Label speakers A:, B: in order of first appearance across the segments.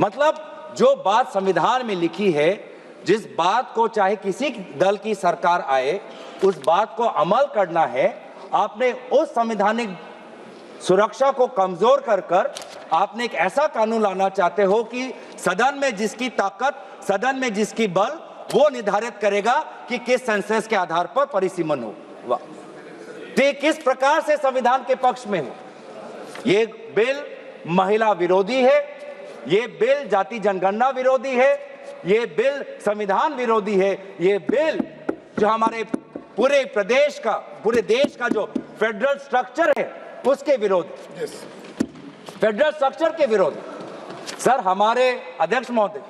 A: मतलब जो बात संविधान में लिखी है, जिस बात को चाहे किसी दल की सरकार आए उस बात को अमल करना है, आपने उस संवैधानिक सुरक्षा को कमजोर कर आपने एक ऐसा कानून लाना चाहते हो कि सदन में जिसकी ताकत, सदन में जिसकी बल, वो निर्धारित करेगा कि किस सेंसस के आधार पर परिसीमन हो। वाह, तो किस प्रकार से संविधान के पक्ष में हो। ये बिल महिला विरोधी है, ये बिल जाति जनगणना विरोधी है, ये बिल संविधान विरोधी है, ये बिल जो हमारे पूरे प्रदेश का, पूरे देश का जो फेडरल स्ट्रक्चर है उसके विरोध, फेडरल स्ट्रक्चर के विरोध। सर, हमारे अध्यक्ष महोदय,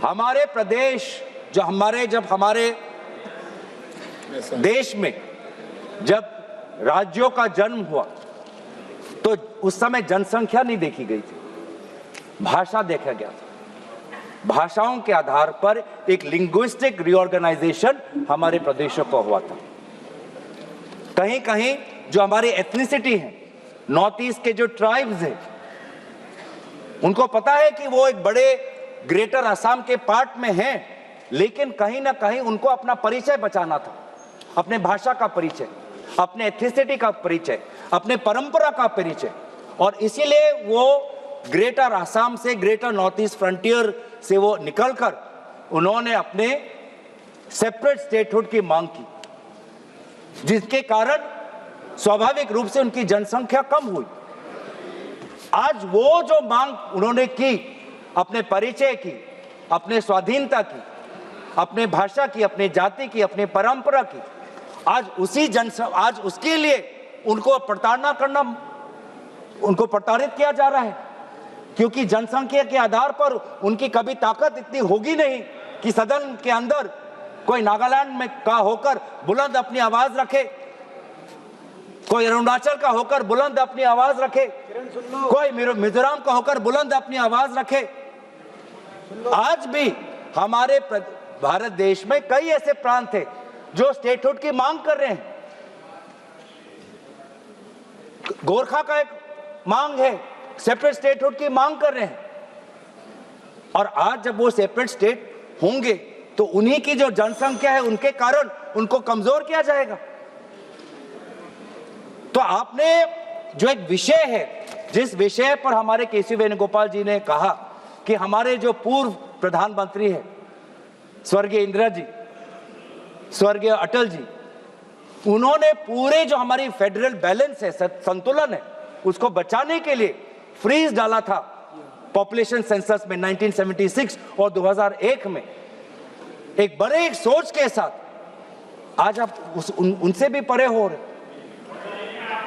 A: हमारे प्रदेश जब हमारे देश में जब राज्यों का जन्म हुआ तो उस समय जनसंख्या नहीं देखी गई थी, भाषा देखा गया था। भाषाओं के आधार पर एक लिंग्विस्टिक रीऑर्गेनाइजेशन हमारे प्रदेशों को हुआ था। कहीं कहीं जो हमारी एथनिसिटी है, नॉर्थ ईस्ट के जो ट्राइब्स हैं, उनको पता है कि वो एक बड़े ग्रेटर असम के पार्ट में हैं, लेकिन कहीं ना कहीं उनको अपना परिचय बचाना था, अपने भाषा का परिचय, अपने एथनिसिटी का परिचय, अपने परंपरा का परिचय। और इसीलिए वो ग्रेटर असम से, ग्रेटर नॉर्थ ईस्ट फ्रंटियर से वो निकलकर उन्होंने अपने सेपरेट स्टेटहुड की मांग की, जिसके कारण स्वाभाविक रूप से उनकी जनसंख्या कम हुई। आज वो जो मांग उन्होंने की, अपने परिचय की, अपने स्वाधीनता की, अपने भाषा की, अपने जाति की, अपने परंपरा की, आज उसके लिए उनको प्रताड़ित किया जा रहा है, क्योंकि जनसंख्या के आधार पर उनकी कभी ताकत इतनी होगी नहीं कि सदन के अंदर कोई नागालैंड में का होकर बुलंद अपनी आवाज रखे, कोई अरुणाचल का होकर बुलंद अपनी आवाज रखे, कोई मिजोरम का होकर बुलंद अपनी आवाज रखे। आज भी हमारे भारत देश में कई ऐसे प्रांत हैं जो स्टेटहुड की मांग कर रहे हैं। गोरखा का एक मांग है, सेपरेट स्टेटहुड की मांग कर रहे हैं। और आज जब वो सेपरेट स्टेट होंगे तो उन्हीं की जो जनसंख्या है उनके कारण उनको कमजोर किया जाएगा। तो आपने जो एक विषय है, जिस विषय पर हमारे केसी वेणुगोपाल जी ने कहा कि हमारे जो पूर्व प्रधानमंत्री है स्वर्गीय इंदिरा जी, स्वर्गीय अटल जी, उन्होंने पूरे जो हमारी फेडरल बैलेंस है, संतुलन है, उसको बचाने के लिए फ्रीज डाला था पॉपुलेशन सेंसस में 1976 और 2001 में, एक बड़े एक सोच के साथ। आज आप उनसे भी परे हो रहे।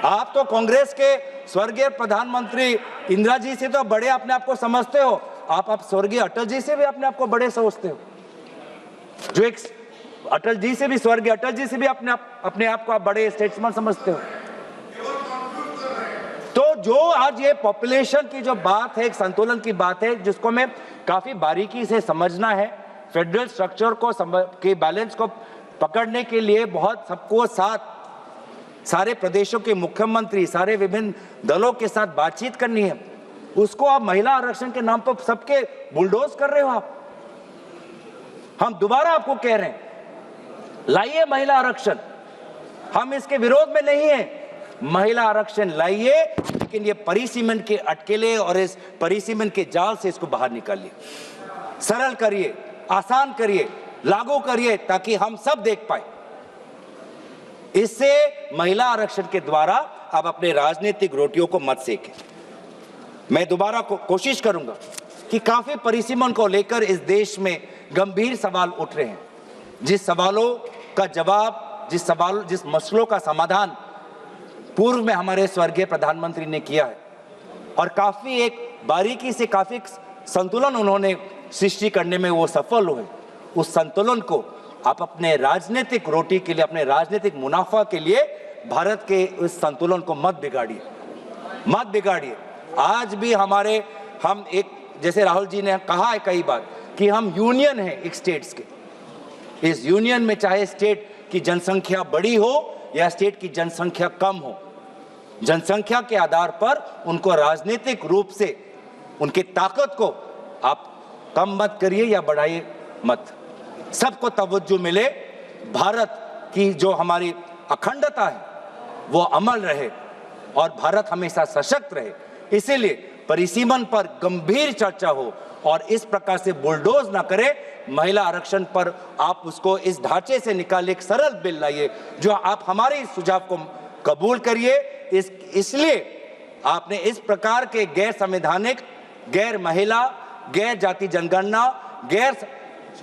A: आप तो कांग्रेस के स्वर्गीय प्रधानमंत्री इंदिरा जी से तो बड़े अपने आप को समझते हो, आप स्वर्गीय अटल जी से भी अपने आप को बड़े सोचते हो, जो एक अटल जी से भी, स्वर्गीय अटल जी से भी अपने आप को आप बड़े स्टेट्समैन समझते हो। तो जो आज ये पॉपुलेशन की जो बात है, एक संतुलन की बात है, जिसको मैं काफी बारीकी से समझना है, फेडरल स्ट्रक्चर को के बैलेंस को पकड़ने के लिए बहुत सबको साथ, सारे प्रदेशों के मुख्यमंत्री, सारे विभिन्न दलों के साथ बातचीत करनी है। उसको आप महिला आरक्षण के नाम पर सबके बुलडोज कर रहे हो आप। हम दोबारा आपको कह रहे हैं, लाइए महिला आरक्षण, हम इसके विरोध में नहीं है, महिला आरक्षण लाइए, लेकिन ये परिसीमन के अटकेले और इस परिसीमन के जाल से इसको बाहर निकालिए, सरल करिए, आसान करिए, लागू करिए, ताकि हम सब देख पाए। इससे महिला आरक्षण के द्वारा आप अपने राजनीतिक रोटियों को मत सेकें। मैं दोबारा कोशिश करूंगा कि काफी परिसीमन को लेकर इस देश में गंभीर सवाल उठ रहे हैं, जिस सवालों का जवाब, जिस मसलों का समाधान पूर्व में हमारे स्वर्गीय प्रधानमंत्री ने किया है, और काफी एक बारीकी से काफी संतुलन उन्होंने सृष्टि करने में वो सफल हुए। उस संतुलन को आप अपने राजनीतिक रोटी के लिए, अपने राजनीतिक मुनाफा के लिए भारत के उस संतुलन को मत बिगाड़िए। आज भी हम एक, जैसे राहुल जी ने कहा है कई बार कि हम यूनियन है एक स्टेट्स के। इस यूनियन में चाहे स्टेट की जनसंख्या बड़ी हो या स्टेट की जनसंख्या कम हो, जनसंख्या के आधार पर उनको राजनीतिक रूप से उनकी ताकत को आप कम मत करिए या बढ़ाइए मत, सबको तवज्जो मिले, भारत की जो हमारी अखंडता है वो अमल रहे और भारत हमेशा सशक्त रहे। इसीलिए परिसीमन पर गंभीर चर्चा हो और इस प्रकार से बुलडोज ना करे। महिला आरक्षण पर आप उसको इस ढांचे से निकाल एक सरल बिल लाइए, जो आप हमारे सुझाव को कबूल करिए। इसलिए आपने इस प्रकार के गैर संवैधानिक, गैर महिला, गैर जाति जनगणना, गैर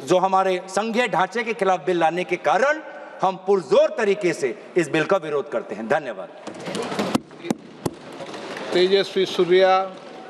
A: जो हमारे संघीय ढांचे के खिलाफ बिल लाने के कारण हम पुरजोर तरीके से इस बिल का विरोध करते हैं। धन्यवाद।
B: तेजस्वी सूर्या।